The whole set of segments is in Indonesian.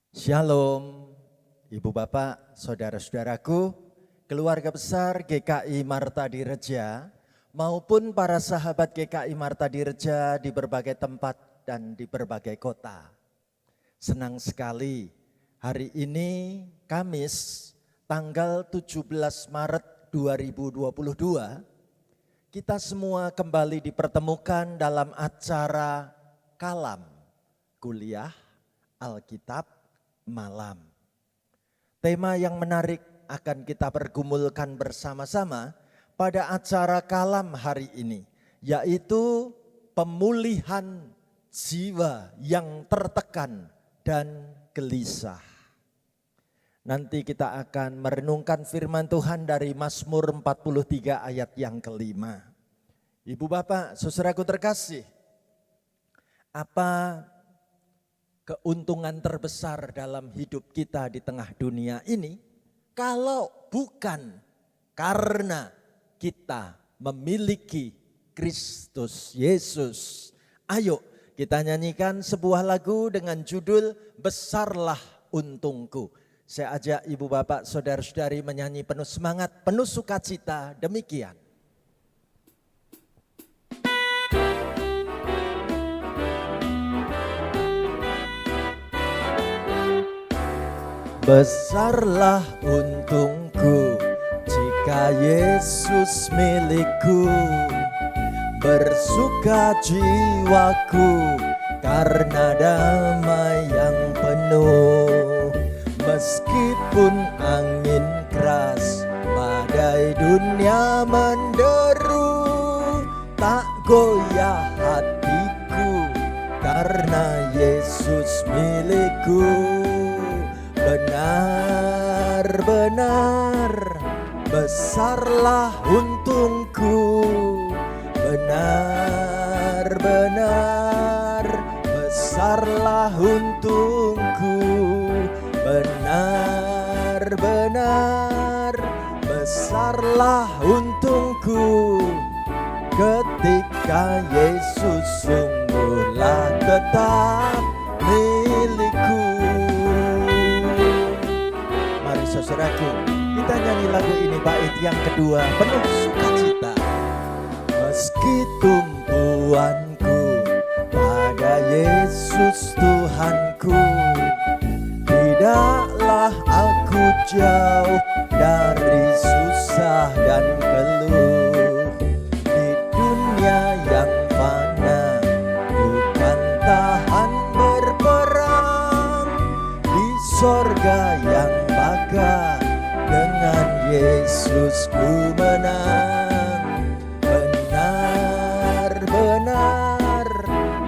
Shalom, Ibu Bapak, Saudara-saudaraku, keluarga besar GKI Marta Direja, maupun para sahabat GKI Marta Direja di berbagai tempat dan di berbagai kota. Senang sekali hari ini Kamis tanggal 17 Maret 2022, kita semua kembali dipertemukan dalam acara Kalam, Kuliah Alkitab Malam. Tema yang menarik akan kita pergumulkan bersama-sama pada acara Kalam hari ini, yaitu pemulihan jiwa yang tertekan dan gelisah. Nanti kita akan merenungkan firman Tuhan dari Mazmur 43 ayat yang kelima. Ibu Bapak, saudaraku terkasih, apa keuntungan terbesar dalam hidup kita di tengah dunia ini kalau bukan karena kita memiliki Kristus Yesus? Ayo kita nyanyikan sebuah lagu dengan judul Besarlah Untungku. Saya ajak ibu bapak saudara-saudari menyanyi penuh semangat, penuh sukacita demikian. Besarlah untungku jika Yesus milikku, bersuka jiwaku karena damai yang penuh. Meskipun angin keras, badai dunia menderu, tak goyah hatiku karena Yesus milikku. Benar-benar besarlah untungku, benar-benar besarlah untungku, benar-benar besarlah untungku ketika Yesus sungguhlah tetap milikku. Saudaraku, kita nyanyi lagu ini bait yang kedua penuh sukacita. Meski tumpuanku pada Yesus Tuhanku, tidaklah aku jauh dari susah dan keluh. Di dunia yang fana bukan tahan berperang, di sorga yang dengan Yesus ku menang. Benar-benar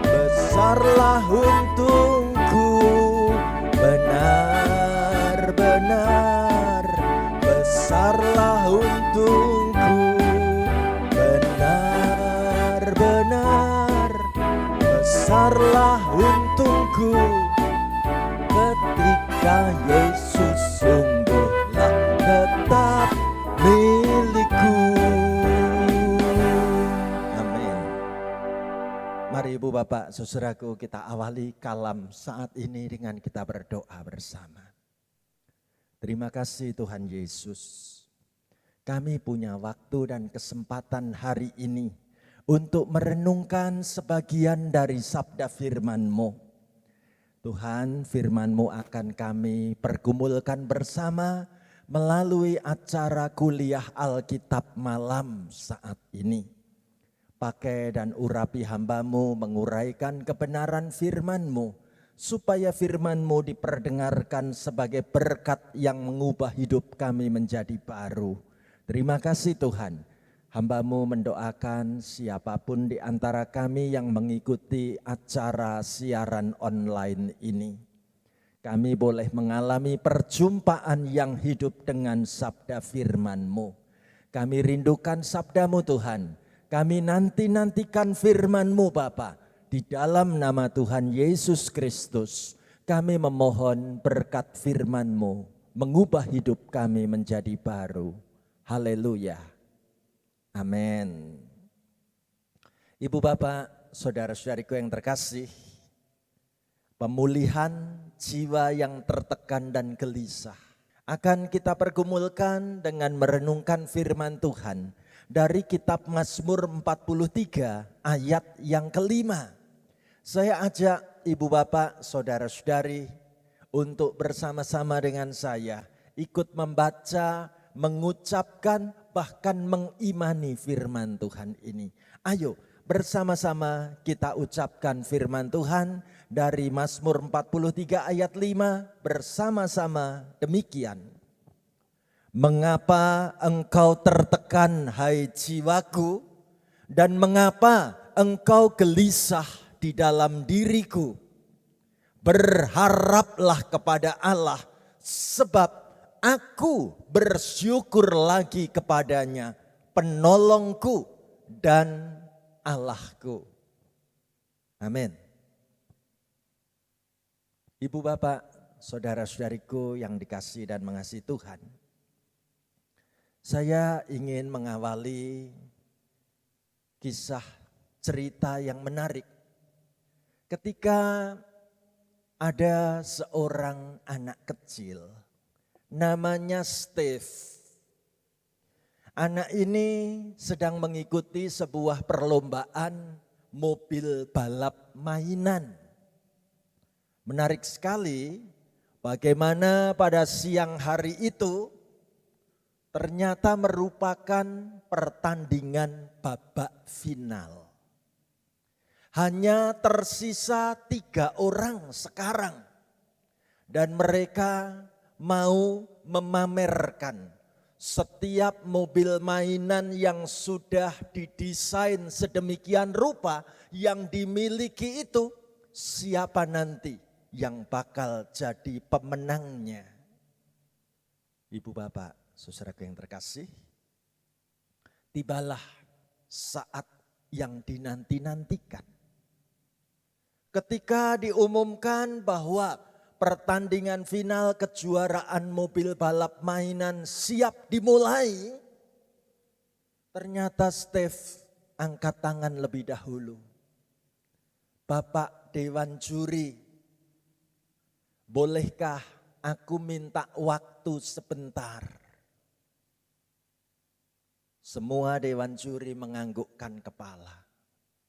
besarlah untungku, benar-benar besarlah untungku, benar-benar besarlah untungku ketika Yesus sungguhlah tetap milikku. Amin. Mari ibu bapak saudaraku, kita awali kalam saat ini dengan kita berdoa bersama. Terima kasih Tuhan Yesus, kami punya waktu dan kesempatan hari ini untuk merenungkan sebagian dari sabda firman-Mu. Tuhan, firman-Mu akan kami pergumulkan bersama melalui acara kuliah Alkitab malam saat ini. Pakai dan urapi hamba-Mu menguraikan kebenaran firman-Mu, supaya firman-Mu diperdengarkan sebagai berkat yang mengubah hidup kami menjadi baru. Terima kasih Tuhan. Hamba-Mu mendoakan siapapun di antara kami yang mengikuti acara siaran online ini, kami boleh mengalami perjumpaan yang hidup dengan sabda firman-Mu. Kami rindukan sabda-Mu Tuhan. Kami nantikan firman-Mu Bapa. Di dalam nama Tuhan Yesus Kristus, kami memohon berkat firman-Mu mengubah hidup kami menjadi baru. Haleluya. Amin. Ibu bapak, saudara-saudariku yang terkasih, pemulihan jiwa yang tertekan dan gelisah. Akan kita pergumulkan dengan merenungkan firman Tuhan dari kitab Mazmur 43 ayat yang kelima. Saya ajak ibu bapak, saudara-saudari untuk bersama-sama dengan saya ikut membaca, mengucapkan, bahkan mengimani firman Tuhan ini. Ayo bersama-sama kita ucapkan firman Tuhan dari Mazmur 43 ayat 5 bersama-sama demikian. Mengapa engkau tertekan hai jiwaku, dan mengapa engkau gelisah di dalam diriku? Berharaplah kepada Allah, sebab aku bersyukur lagi kepadanya, penolongku dan Allahku. Amin. Ibu bapak, saudara-saudariku yang dikasihi dan mengasihi Tuhan. Saya ingin mengawali kisah cerita yang menarik. Ketika ada seorang anak kecil namanya Steve. Anak ini sedang mengikuti sebuah perlombaan mobil balap mainan. Menarik sekali bagaimana pada siang hari itu ternyata merupakan pertandingan babak final. Hanya tersisa 3 orang sekarang dan mereka mau memamerkan setiap mobil mainan yang sudah didesain sedemikian rupa yang dimiliki itu, siapa nanti yang bakal jadi pemenangnya. Ibu bapak, saudaraku yang terkasih, tibalah saat yang dinanti-nantikan. Ketika diumumkan bahwa pertandingan final kejuaraan mobil balap mainan siap dimulai, ternyata Steve angkat tangan lebih dahulu. Bapak Dewan Juri, bolehkah aku minta waktu sebentar? Semua Dewan Juri menganggukkan kepala.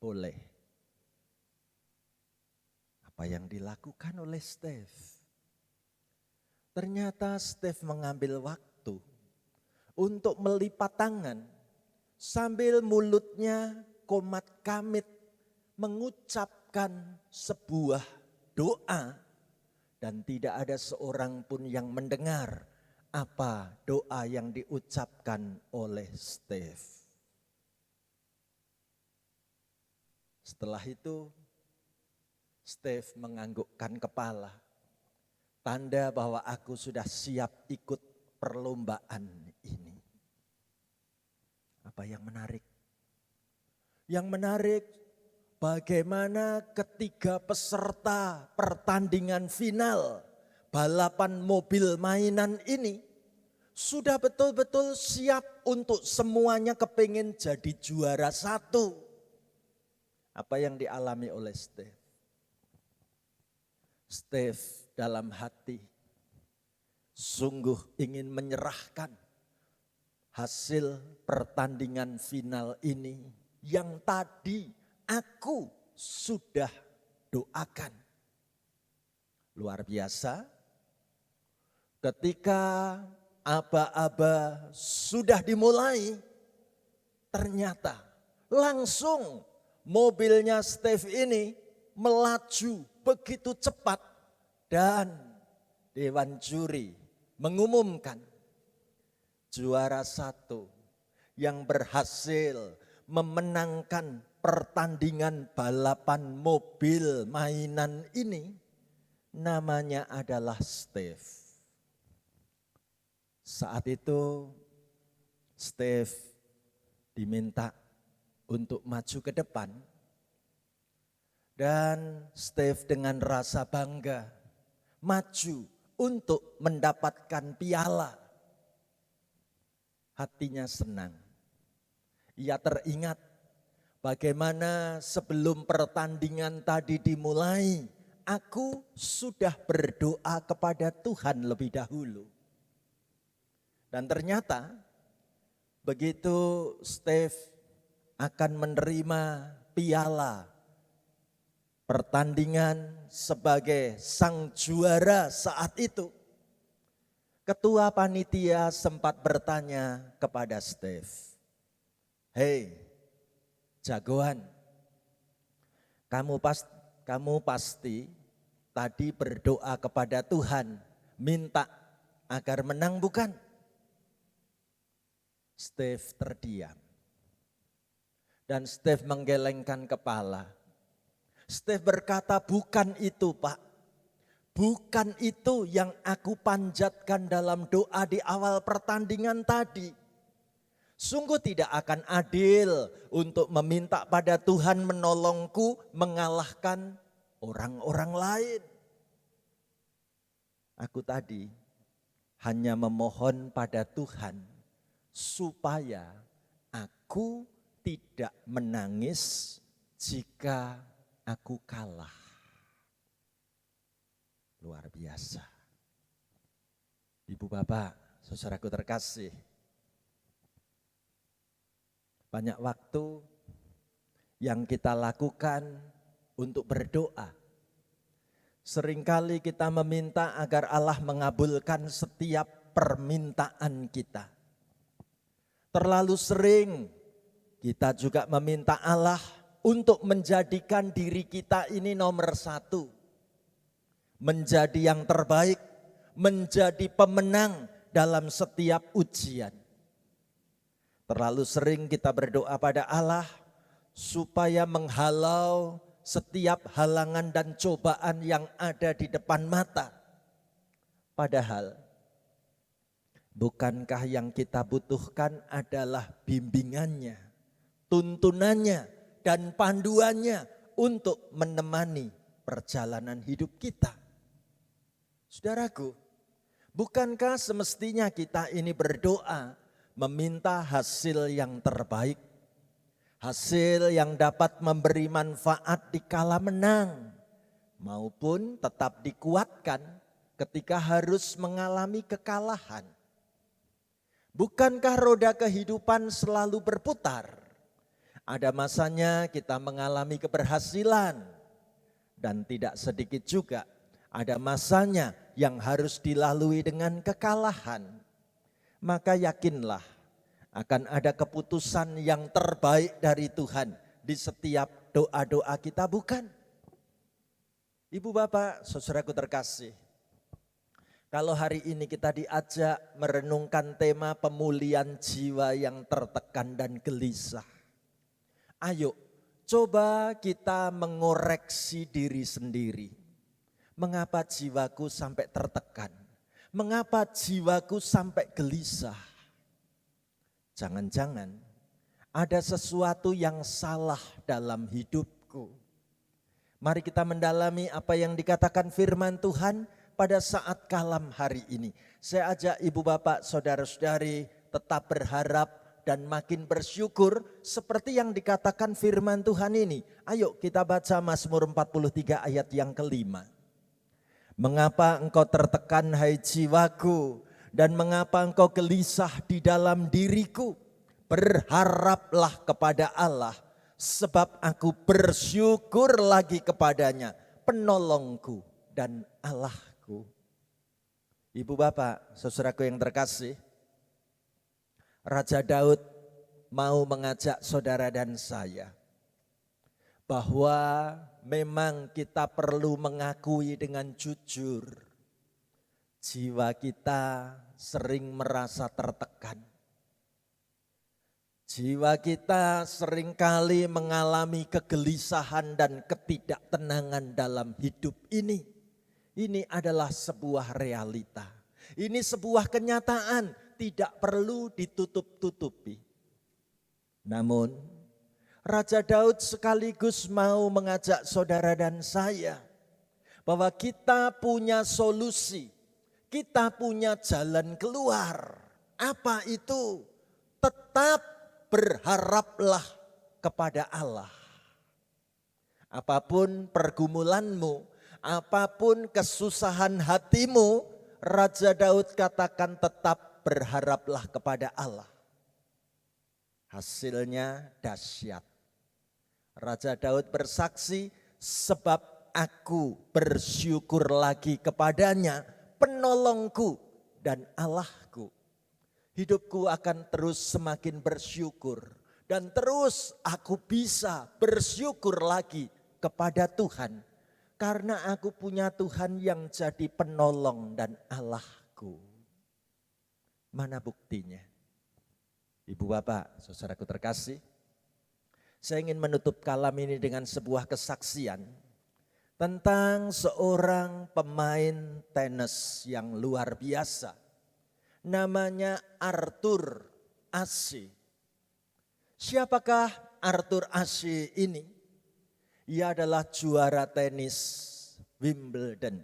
Boleh. Apa yang dilakukan oleh Steve? Ternyata Steve mengambil waktu untuk melipat tangan sambil mulutnya komat kamit mengucapkan sebuah doa, dan tidak ada seorang pun yang mendengar apa doa yang diucapkan oleh Steve. Setelah itu Steve menganggukkan kepala, tanda bahwa aku sudah siap ikut perlombaan ini. Apa yang menarik? Yang menarik bagaimana ketiga peserta pertandingan final balapan mobil mainan ini sudah betul-betul siap untuk semuanya kepingin jadi juara satu. Apa yang dialami oleh Steve? Steve dalam hati sungguh ingin menyerahkan hasil pertandingan final ini yang tadi aku sudah doakan. Luar biasa, ketika aba-aba sudah dimulai, ternyata langsung mobilnya Steve ini melaju begitu cepat dan Dewan Juri mengumumkan juara satu yang berhasil memenangkan pertandingan balapan mobil mainan ini namanya adalah Steve. Saat itu Steve diminta untuk maju ke depan. Dan Steve dengan rasa bangga maju untuk mendapatkan piala. Hatinya senang. Ia teringat bagaimana sebelum pertandingan tadi dimulai aku sudah berdoa kepada Tuhan lebih dahulu. Dan ternyata begitu Steve akan menerima piala pertandingan sebagai sang juara saat itu, ketua panitia sempat bertanya kepada Steve, "Hei, jagoan, kamu pasti tadi berdoa kepada Tuhan, minta agar menang bukan?" Steve terdiam. Dan Steve menggelengkan kepala. Steve berkata, "Bukan itu, Pak. Bukan itu yang aku panjatkan dalam doa di awal pertandingan tadi. Sungguh tidak akan adil untuk meminta pada Tuhan menolongku mengalahkan orang-orang lain. Aku tadi hanya memohon pada Tuhan supaya aku tidak menangis jika aku kalah." Luar biasa. Ibu bapak, saudaraku terkasih, banyak waktu yang kita lakukan untuk berdoa. Seringkali kita meminta agar Allah mengabulkan setiap permintaan kita. Terlalu sering kita juga meminta Allah untuk menjadikan diri kita ini nomor satu. Menjadi yang terbaik, menjadi pemenang dalam setiap ujian. Terlalu sering kita berdoa pada Allah supaya menghalau setiap halangan dan cobaan yang ada di depan mata. Padahal bukankah yang kita butuhkan adalah bimbingannya, tuntunannya, dan panduannya untuk menemani perjalanan hidup kita. Saudaraku, bukankah semestinya kita ini berdoa meminta hasil yang terbaik, hasil yang dapat memberi manfaat di kala menang, maupun tetap dikuatkan ketika harus mengalami kekalahan? Bukankah roda kehidupan selalu berputar? Ada masanya kita mengalami keberhasilan, dan tidak sedikit juga ada masanya yang harus dilalui dengan kekalahan. Maka yakinlah akan ada keputusan yang terbaik dari Tuhan di setiap doa-doa kita, bukan? Ibu bapak, saudaraku terkasih, kalau hari ini kita diajak merenungkan tema pemulihan jiwa yang tertekan dan gelisah, ayo coba kita mengoreksi diri sendiri. Mengapa jiwaku sampai tertekan? Mengapa jiwaku sampai gelisah? Jangan-jangan ada sesuatu yang salah dalam hidupku. Mari kita mendalami apa yang dikatakan firman Tuhan pada saat kalam hari ini. Saya ajak ibu bapak, saudara-saudari tetap berharap dan makin bersyukur seperti yang dikatakan firman Tuhan ini. Ayo kita baca Mazmur 43 ayat yang kelima. Mengapa engkau tertekan hai jiwaku, dan mengapa engkau gelisah di dalam diriku? Berharaplah kepada Allah, sebab aku bersyukur lagi kepadanya, penolongku dan Allahku. Ibu bapak, saudaraku yang terkasih, Raja Daud mau mengajak saudara dan saya bahwa memang kita perlu mengakui dengan jujur, jiwa kita sering merasa tertekan. Jiwa kita seringkali mengalami kegelisahan dan ketidaktenangan dalam hidup ini. Ini adalah sebuah realita. Ini sebuah kenyataan, tidak perlu ditutup-tutupi. Namun, Raja Daud sekaligus mau mengajak saudara dan saya bahwa kita punya solusi, kita punya jalan keluar. Apa itu? Tetap berharaplah kepada Allah. Apapun pergumulanmu, Apapun kesusahan hatimu, Raja Daud katakan tetap berharaplah kepada Allah. Hasilnya dahsyat. Raja Daud bersaksi, sebab aku bersyukur lagi kepadanya, penolongku dan Allahku. Hidupku akan terus semakin bersyukur. Dan terus aku bisa bersyukur lagi kepada Tuhan. Karena aku punya Tuhan yang jadi penolong dan Allahku. Mana buktinya? Ibu bapak, saudaraku terkasih. Saya ingin menutup kalam ini dengan sebuah kesaksian. Tentang seorang pemain tenis yang luar biasa. Namanya Arthur Ashe. Siapakah Arthur Ashe ini? Ia adalah juara tenis Wimbledon.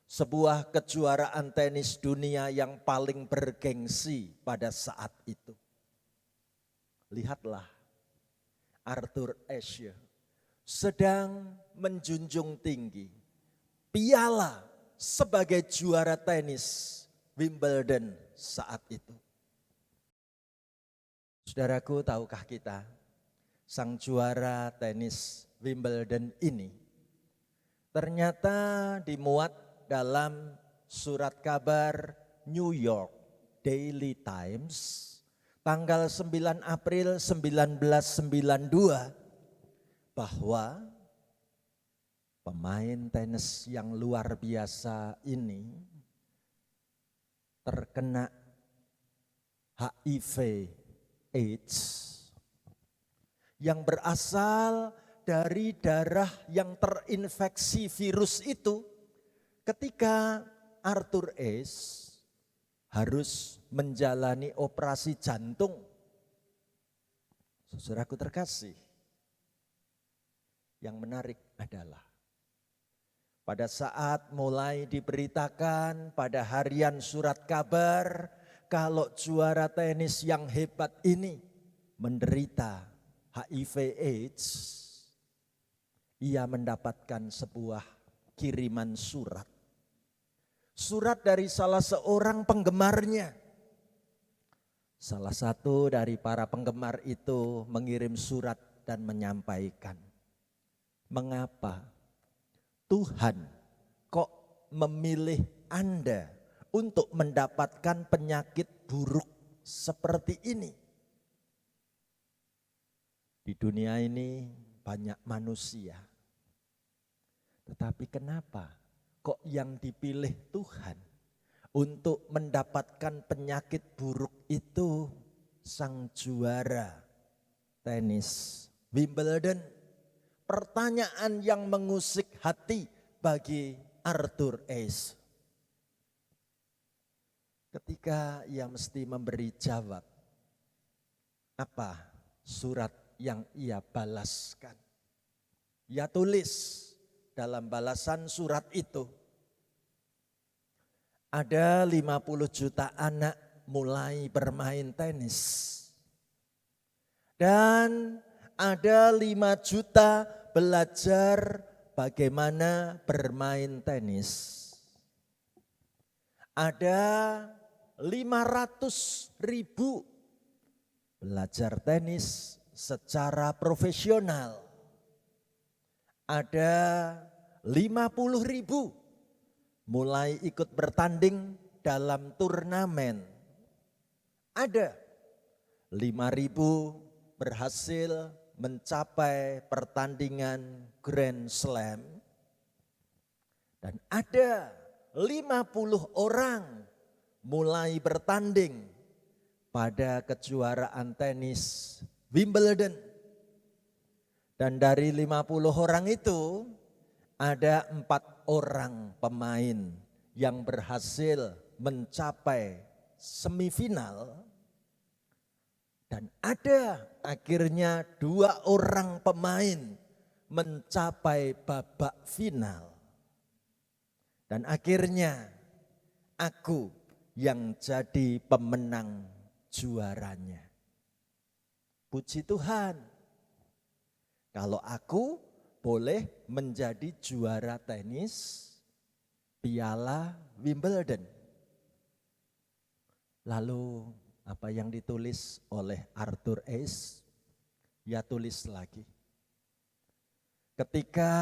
Sebuah kejuaraan tenis dunia yang paling bergengsi pada saat itu. Lihatlah, Arthur Ashe sedang menjunjung tinggi piala sebagai juara tenis Wimbledon saat itu. Saudaraku, tahukah kita, sang juara tenis Wimbledon ini ternyata dimuat dalam surat kabar New York Daily Times tanggal 9 April 1992 bahwa pemain tenis yang luar biasa ini terkena HIV AIDS yang berasal dari darah yang terinfeksi virus itu ketika Arthur Ashe harus menjalani operasi jantung. Saudaraku terkasih, yang menarik adalah pada saat mulai diberitakan pada harian surat kabar kalau juara tenis yang hebat ini menderita HIV AIDS, ia mendapatkan sebuah kiriman surat. Surat dari salah seorang penggemarnya. Salah satu dari para penggemar itu mengirim surat dan menyampaikan, mengapa Tuhan kok memilih Anda untuk mendapatkan penyakit buruk seperti ini? Di dunia ini banyak manusia. Tetapi kenapa kok yang dipilih Tuhan untuk mendapatkan penyakit buruk itu sang juara tenis Wimbledon? Pertanyaan yang mengusik hati bagi Arthur Ashe. Ketika ia mesti memberi jawab, apa surat yang ia balaskan? Ia tulis dalam balasan surat itu, ada 50 juta anak mulai bermain tenis. Dan ada 5 juta belajar bagaimana bermain tenis. Ada 500.000 belajar tenis secara profesional. Ada 50.000 mulai ikut bertanding dalam turnamen. Ada 5.000 berhasil mencapai pertandingan Grand Slam. Dan ada 50 orang mulai bertanding pada kejuaraan tenis Wimbledon. Dan dari 50 orang itu ada 4 orang pemain yang berhasil mencapai semifinal. Dan ada akhirnya 2 orang pemain mencapai babak final. Dan akhirnya aku yang jadi pemenang juaranya. Puji Tuhan. Kalau aku boleh menjadi juara tenis Piala Wimbledon. Lalu apa yang ditulis oleh Arthur Ashe? Ya tulis lagi. Ketika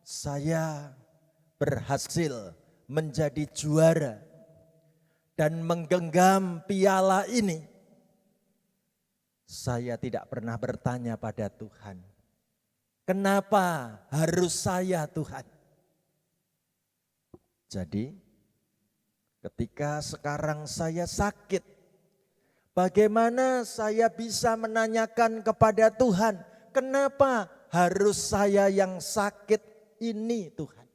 saya berhasil menjadi juara dan menggenggam piala ini, saya tidak pernah bertanya pada Tuhan, kenapa harus saya Tuhan? Jadi ketika sekarang saya sakit, bagaimana saya bisa menanyakan kepada Tuhan, kenapa harus saya yang sakit ini Tuhan?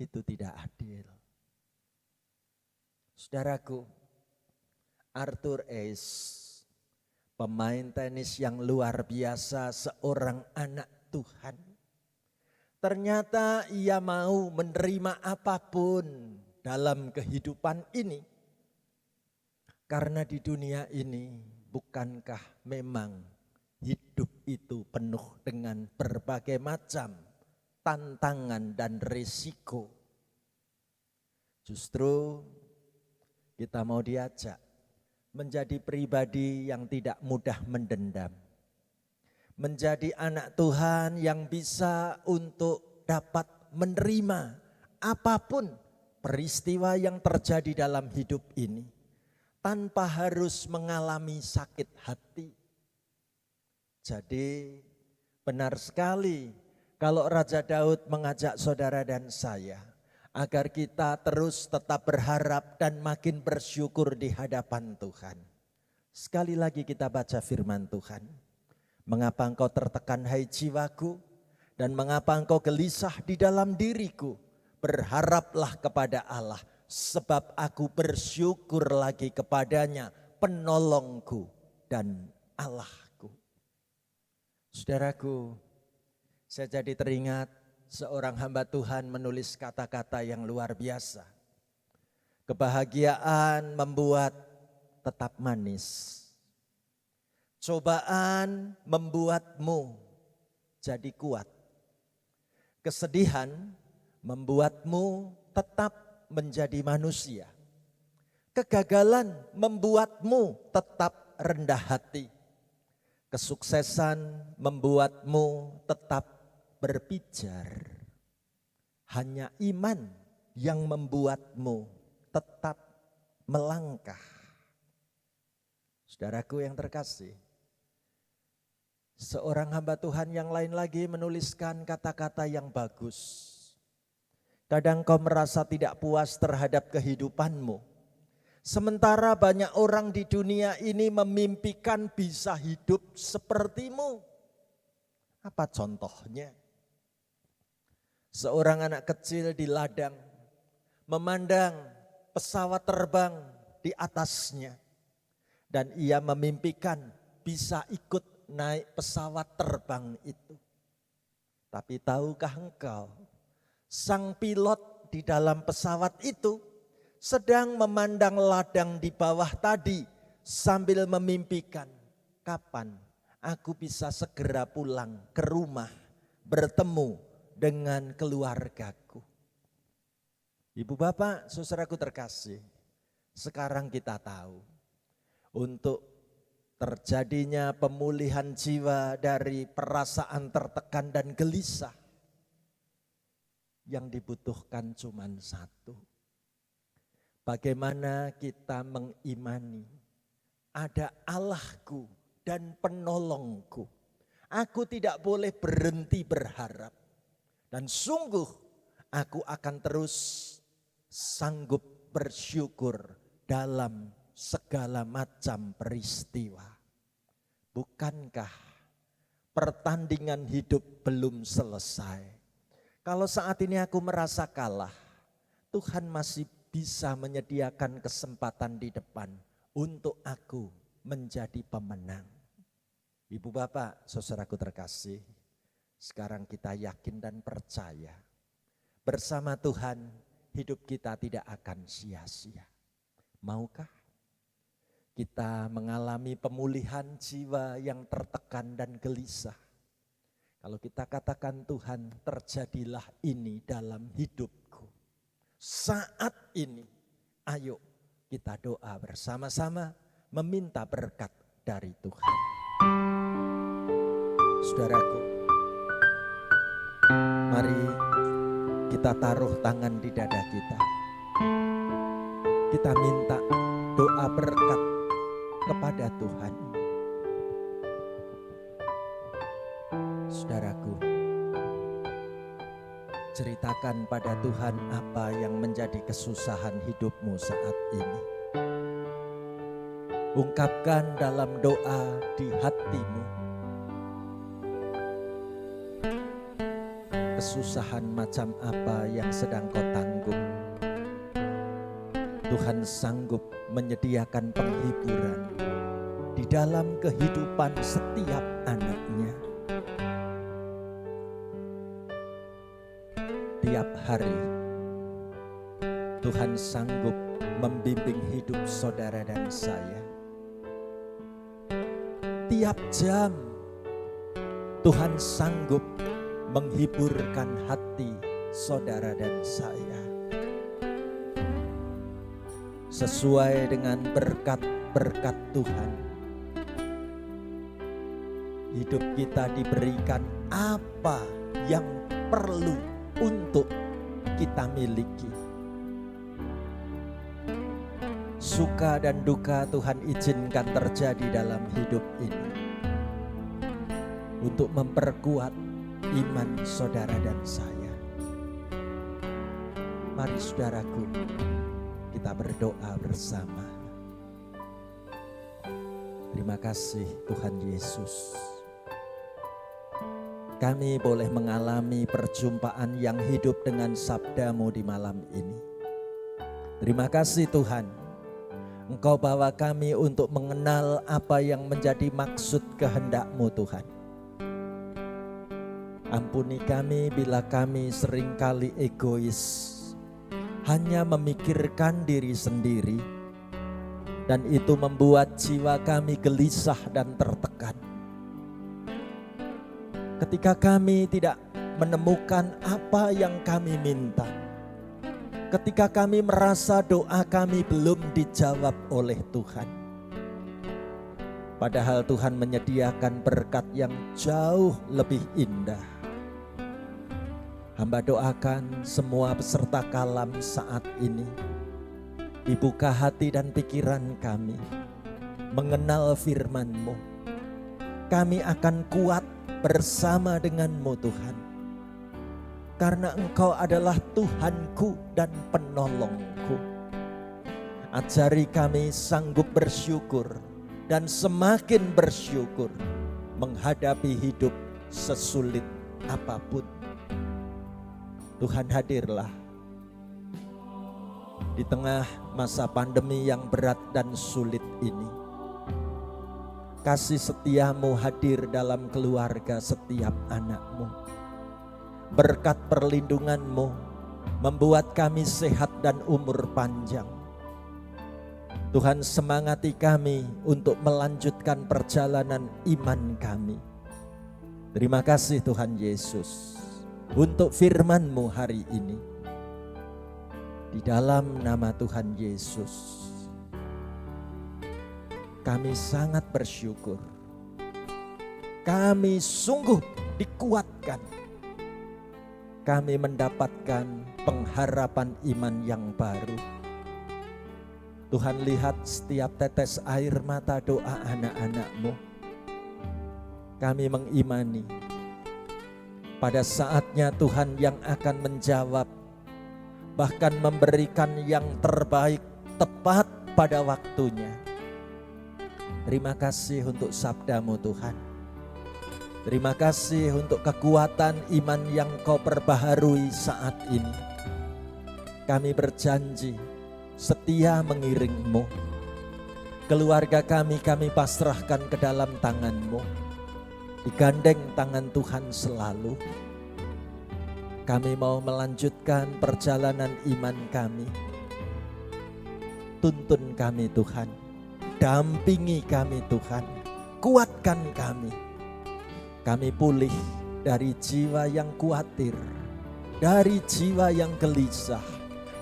Itu tidak adil. Saudaraku, Arthur Ashe, pemain tenis yang luar biasa, seorang anak Tuhan. Ternyata ia mau menerima apapun dalam kehidupan ini. Karena di dunia ini, bukankah memang hidup itu penuh dengan berbagai macam tantangan dan risiko. Justru kita mau diajak menjadi pribadi yang tidak mudah mendendam. Menjadi anak Tuhan yang bisa untuk dapat menerima apapun peristiwa yang terjadi dalam hidup ini tanpa harus mengalami sakit hati. Jadi benar sekali kalau Raja Daud mengajak saudara dan saya agar kita terus tetap berharap dan makin bersyukur di hadapan Tuhan. Sekali lagi kita baca firman Tuhan. Mengapa engkau tertekan hai jiwaku, dan mengapa engkau gelisah di dalam diriku? Berharaplah kepada Allah, sebab aku bersyukur lagi kepadanya, penolongku dan Allahku. Saudaraku, saya jadi teringat seorang hamba Tuhan menulis kata-kata yang luar biasa. Kebahagiaan membuat tetap manis. Cobaan membuatmu jadi kuat. Kesedihan membuatmu tetap menjadi manusia. Kegagalan membuatmu tetap rendah hati. Kesuksesan membuatmu tetap berpijar. Hanya iman yang membuatmu tetap melangkah. Saudaraku yang terkasih, seorang hamba Tuhan yang lain lagi menuliskan kata-kata yang bagus. Kadang kau merasa tidak puas terhadap kehidupanmu. Sementara banyak orang di dunia ini memimpikan bisa hidup sepertimu. Apa contohnya? Seorang anak kecil di ladang memandang pesawat terbang di atasnya. Dan ia memimpikan bisa ikut naik pesawat terbang itu. Tapi tahukah engkau, sang pilot di dalam pesawat itu sedang memandang ladang di bawah tadi sambil memimpikan, kapan aku bisa segera pulang ke rumah bertemu dengan keluargaku. Ibu bapak, saudaraku terkasih, sekarang kita tahu untuk terjadinya pemulihan jiwa dari perasaan tertekan dan gelisah, yang dibutuhkan cuma satu. Bagaimana kita mengimani ada Allahku dan penolongku. Aku tidak boleh berhenti berharap. Dan sungguh aku akan terus sanggup bersyukur dalam segala macam peristiwa. Bukankah pertandingan hidup belum selesai? Kalau saat ini aku merasa kalah, Tuhan masih bisa menyediakan kesempatan di depan untuk aku menjadi pemenang. Ibu bapak, saudaraku terkasih, sekarang kita yakin dan percaya bersama Tuhan hidup kita tidak akan sia-sia. Maukah kita mengalami pemulihan jiwa yang tertekan dan gelisah? Kalau kita katakan Tuhan, terjadilah ini dalam hidupku. Saat ini, ayo kita doa bersama-sama meminta berkat dari Tuhan. Saudaraku, mari kita taruh tangan di dada kita. Kita minta doa berkat kepada Tuhan. Saudaraku, ceritakan pada Tuhan apa yang menjadi kesusahan hidupmu saat ini. Ungkapkan dalam doa di hatimu. Kesusahan macam apa yang sedang kau tanggung. Tuhan sanggup menyediakan penghiburan di dalam kehidupan setiap anak-Nya. Tiap hari Tuhan sanggup membimbing hidup saudara dan saya. Tiap jam Tuhan sanggup menghiburkan hati saudara dan saya. Sesuai dengan berkat-berkat Tuhan, hidup kita diberikan apa yang perlu untuk kita miliki. Suka dan duka Tuhan izinkan terjadi dalam hidup ini untuk memperkuat iman saudara dan saya. Mari saudaraku, kita berdoa bersama. Terima kasih Tuhan Yesus. Kami boleh mengalami perjumpaan yang hidup dengan sabda-Mu di malam ini. Terima kasih Tuhan, Engkau bawa kami untuk mengenal apa yang menjadi maksud kehendak-Mu Tuhan. Ampuni kami bila kami seringkali egois, hanya memikirkan diri sendiri, dan itu membuat jiwa kami gelisah dan tertekan. Ketika kami tidak menemukan apa yang kami minta, ketika kami merasa doa kami belum dijawab oleh Tuhan, padahal Tuhan menyediakan berkat yang jauh lebih indah. Hamba doakan semua peserta kalam saat ini dibuka hati dan pikiran kami mengenal firman-Mu. Kami akan kuat bersama dengan-Mu Tuhan, karena Engkau adalah Tuhanku dan penolongku. Ajari kami sanggup bersyukur dan semakin bersyukur menghadapi hidup sesulit apapun. Tuhan, hadirlah di tengah masa pandemi yang berat dan sulit ini. Kasih setia-Mu hadir dalam keluarga setiap anak-Mu. Berkat perlindungan-Mu membuat kami sehat dan umur panjang. Tuhan, semangati kami untuk melanjutkan perjalanan iman kami. Terima kasih Tuhan Yesus untuk firman-Mu hari ini. Di dalam nama Tuhan Yesus, kami sangat bersyukur. Kami sungguh dikuatkan. Kami mendapatkan pengharapan iman yang baru. Tuhan, lihat setiap tetes air mata doa anak-anak-Mu. Kami mengimani pada saatnya Tuhan yang akan menjawab, bahkan memberikan yang terbaik tepat pada waktunya. Terima kasih untuk sabda-Mu Tuhan. Terima kasih untuk kekuatan iman yang Kau perbaharui saat ini. Kami berjanji setia mengiring-Mu. Keluarga kami pasrahkan ke dalam tangan-Mu. Digandeng tangan Tuhan selalu. Kami mau melanjutkan perjalanan iman kami. Tuntun kami Tuhan. Dampingi kami Tuhan. Kuatkan kami. Kami pulih dari jiwa yang khawatir, dari jiwa yang gelisah,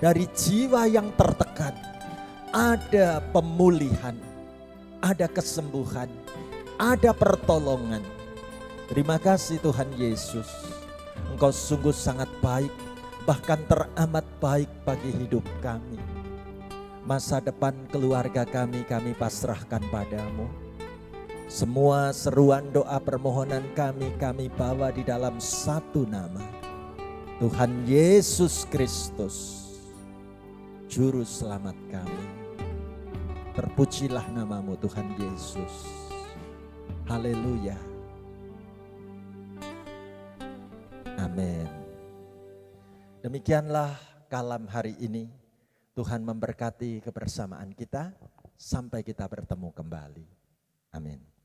dari jiwa yang tertekan. Ada pemulihan, ada kesembuhan, ada pertolongan. Terima kasih Tuhan Yesus. Engkau sungguh sangat baik, bahkan teramat baik bagi hidup kami. Masa depan keluarga kami pasrahkan padamu. Semua seruan doa permohonan kami bawa di dalam satu nama. Tuhan Yesus Kristus, Juru Selamat kami. Terpujilah namamu Tuhan Yesus. Haleluya. Amin. Demikianlah kalam hari ini. Tuhan memberkati kebersamaan kita sampai kita bertemu kembali. Amin.